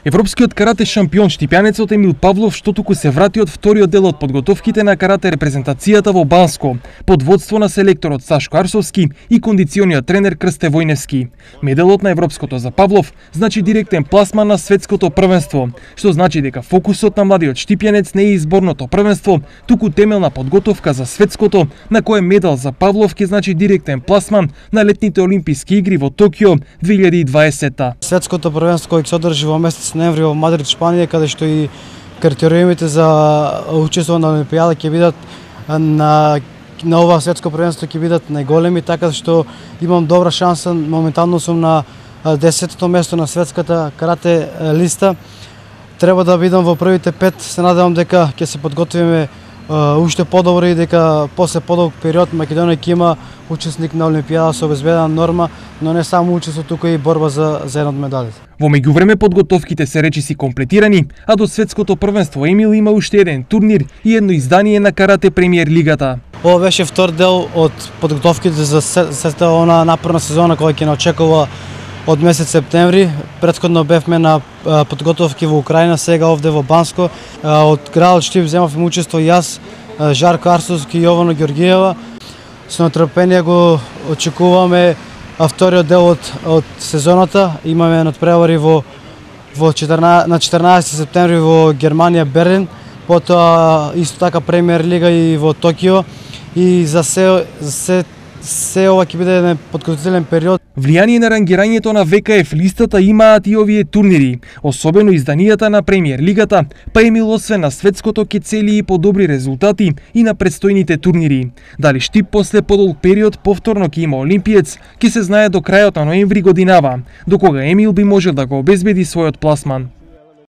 Европскиот карате шампион штипјанецот Емил Павлов што туку се врати од вториот дел од подготовките на карате репрезентацијата во Банско, под водство на селекторот Сашко Арсовски и кондициониот тренер Крсте Војневски. Медалот на европското за Павлов значи директен пласман на светското првенство, што значи дека фокусот на младиот штипјанец не е изборното првенство, туку темелна подготовка за светското, на кое медал за Павлов ќе значи директен пласман на летните олимписки игри во Токио 2020. Светското првенство кој ќе се одржи во месец ноември во Мадрид, Шпанија, каде што и критериумите за учествување на Олимпијада ќе бидат на ова светско првенство ќе бидат најголеми, така што имам добра шанса. Моментално сум на 10-то место на светската карате листа. Треба да бидам во првите 5. Се надевам дека ќе се подготвиме уште подобро и дека после подолг период Македонија ќе има учесник на Олимпијада со обезбедена норма, но не само учество, туку и борба за една од медалите. Во меѓувреме подготовките се речиси комплетирани, а до светското првенство Емил има уште еден турнир и едно издание на Карате Премиер лигата. Ова беше втор дел од подготовките за она напорна сезона која ќе не очекува од месец септември. Претходно бевме на подготовки во Украина, сега овде во Банско. Од градот Штип земавме учество јас, Жарко Арсовски и Јована Ѓоргиева. Со нетрпение го очекуваме вториот дел од сезоната. Имаме надпревари на 14 септември во Германија, Берлин, потоа исто така Премиер лига и во Токио. И за се ова ќе биде еден подготвителен период. Влијание на рангирањето на ВКФ листата имаат и овие турнири, особено изданијата на Премиер лигата, па Емил освен на светското ќе цели и подобри резултати и на предстојните турнири. Дали Штип после подолг период повторно ќе има олимпиец, ќе се знае до крајот на ноември годинава, до кога Емил би можел да го обезбеди својот пласман.